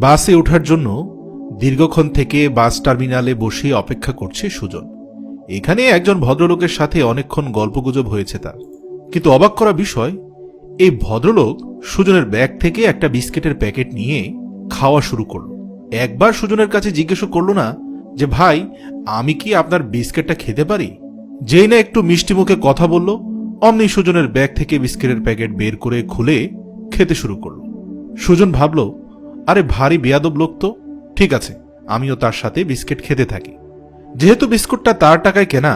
বাসে ওঠার জন্য দীর্ঘক্ষণ থেকে বাস টার্মিনালে বসে অপেক্ষা করছে সুজন। এখানে একজন ভদ্রলোকের সাথে অনেকক্ষণ গল্পগুজব হয়েছে তার। কিন্তু অবাক করা বিষয়, এই ভদ্রলোক সুজনের ব্যাগ থেকে একটা বিস্কিটের প্যাকেট নিয়ে খাওয়া শুরু করল। একবার সুজনের কাছে জিজ্ঞেস করল না যে, ভাই আমি কি আপনার বিস্কিটটা খেতে পারি? যেই না একটু মিষ্টি মুখে কথা বলল, অমনি সুজনের ব্যাগ থেকে বিস্কিটের প্যাকেট বের করে খুলে খেতে শুরু করল। সুজন ভাবল, আরে ভারী বেয়াদব লোক তো, ঠিক আছে আমিও তার সাথে বিস্কিট খেতে থাকি। যেহেতু বিস্কুটটা তার টাকায় কেনা,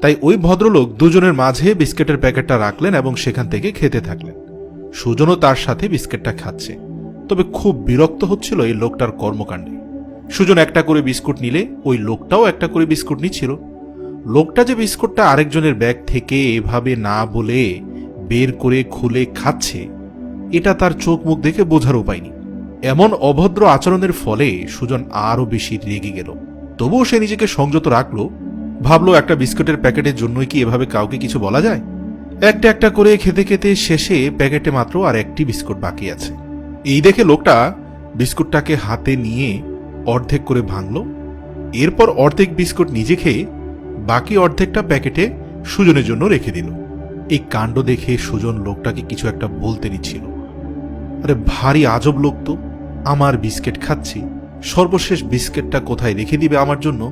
তাই ওই ভদ্রলোক দুজনের মাঝে বিস্কিটের প্যাকেটটা রাখলেন এবং সেখান থেকে খেতে থাকলেন। সুজনও তার সাথে বিস্কিটটা খাচ্ছে, তবে খুব বিরক্ত হচ্ছিল এই লোকটার কর্মকাণ্ডে। সুজন একটা করে বিস্কুট নিলে ওই লোকটাও একটা করে বিস্কুট নিচ্ছিল। লোকটা যে বিস্কুটটা আরেকজনের ব্যাগ থেকে এভাবে না বলে বের করে খুলে খাচ্ছে, এটা তার চোখ মুখ দেখে বোঝার উপায় নেই। এমন অভদ্র আচরণের ফলে সুজন আরো বেশি রেগে গেল। তবুও সে নিজেকে সংযত রাখলো, ভাবলো একটা বিস্কুটের প্যাকেটের জন্যই কি এভাবে কাউকে কিছু বলা যায়। একটা একটা করে খেতে খেতে শেষে প্যাকেটে মাত্র আর একটি বিস্কুট বাকি আছে। এই দেখে লোকটা বিস্কুটটাকে হাতে নিয়ে অর্ধেক করে ভাঙল। এরপর অর্ধেক বিস্কুট নিজে খেয়ে বাকি অর্ধেকটা প্যাকেটে সুজনের জন্য রেখে দিল। এই কাণ্ড দেখে সুজন লোকটাকে কিছু একটা বলতে নিচ্ছিল। আরে ভারী আজব লোক তো, আমার বিস্কিট খাচ্ছি, সর্বশেষ বিস্কিটটা কোথায় রেখে দিবে আমার জন্য,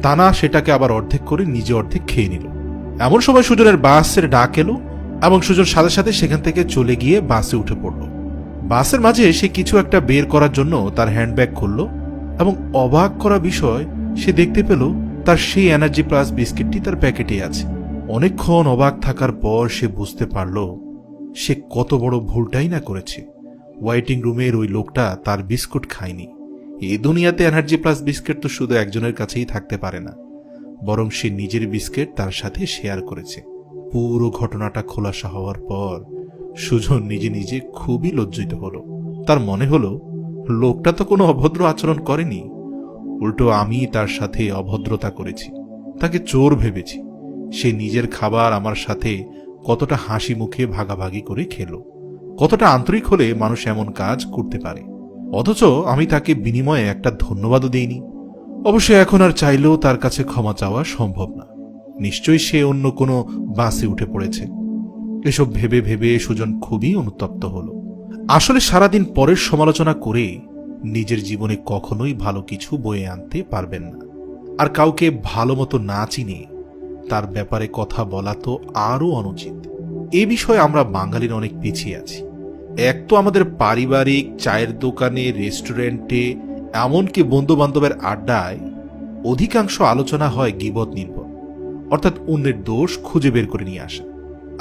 তা না সেটাকে আবার অর্ধেক করে নিজে অর্ধেক খেয়ে নিল। এমন সময় সুজনের বাসের ডাক এলো এবং সুজন সাথে সাথে সেখান থেকে চলে গিয়ে বাসে উঠে পড়ল। বাসের মাঝে সে কিছু একটা বের করার জন্য তার হ্যান্ডব্যাগ খুলল এবং অবাক করা বিষয়, সে দেখতে পেল তার সেই এনার্জি প্লাস বিস্কিটটি তার প্যাকেটে আছে। অনেকক্ষণ অবাক থাকার পর সে বুঝতে পারল সে কত বড় ভুলটাই না করেছে। ওয়েটিং রুমের ওই লোকটা তার বিস্কুট খায়নি। এই দুনিয়াতে এনার্জি প্লাস বিস্কিট তো শুধু একজনের কাছেই থাকতে পারে না, বরং সে নিজের বিস্কিট তার সাথে শেয়ার করেছে। পুরো ঘটনাটা খোলাসা হওয়ার পর সুজন নিজে নিজে খুবই লজ্জিত হলো। তার মনে হলো লোকটা তো কোনো অভদ্র আচরণ করেনি, উল্টো আমি তার সাথে অভদ্রতা করেছি, তাকে চোর ভেবেছি। সে নিজের খাবার আমার সাথে কতটা হাসি মুখে ভাগাভাগি করে খেলো। কতটা আন্তরিক হলে মানুষ এমন কাজ করতে পারে, অথচ আমি তাকে বিনিময়ে একটা ধন্যবাদও দেইনি। অবশ্য এখন আর চাইলেও তার কাছে ক্ষমা চাওয়া সম্ভব না। নিশ্চয়ই সে অন্য কোনো বাসে উঠে পড়েছে। এসব ভেবে ভেবে সুজন খুবই অনুতপ্ত হল। আসলে সারাদিন পরের সমালোচনা করে নিজের জীবনে কখনোই ভালো কিছু বয়ে আনতে পারবেন না। আর কাউকে ভালো মতো না চিনে তার ব্যাপারে কথা বলা তো আরও অনুচিত। এ বিষয়ে আমরা বাঙালির অনেক পিছিয়ে আছি। এক তো আমাদের পারিবারিক চায়ের দোকানে, রেস্টুরেন্টে, এমনকি বন্ধু বান্ধবের আড্ডায় অধিকাংশ আলোচনা হয় গীবত নির্ভর, অর্থাৎ অন্যের দোষ খুঁজে বের করে নিয়ে আসা।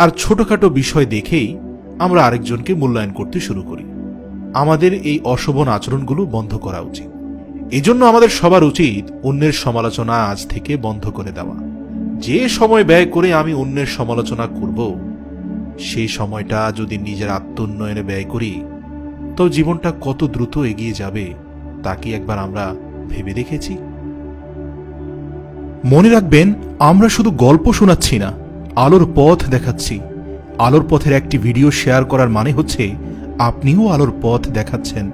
আর ছোটখাটো বিষয় দেখেই আমরা আরেকজনকে মূল্যায়ন করতে শুরু করি। আমাদের এই অশোভন আচরণগুলো বন্ধ করা উচিত। এজন্য আমাদের সবার উচিত অন্যের সমালোচনা আজ থেকে বন্ধ করে দেওয়া। যে সময় ব্যয় করে আমি অন্যের সমালোচনা করব, সেই সময়টা যদি নিজের আত্মোন্নয়নে ব্যয় করি, তো জীবনটা কত দ্রুত এগিয়ে যাবে তা কি একবার আমরা ভেবে দেখেছি? মনে রাখবেন, আমরা শুধু গল্প শোনাচ্ছি না, আলোর পথ দেখাচ্ছি। আলোর পথের একটি ভিডিও শেয়ার করার মানে হচ্ছে আপনিও আলোর পথ দেখাচ্ছেন।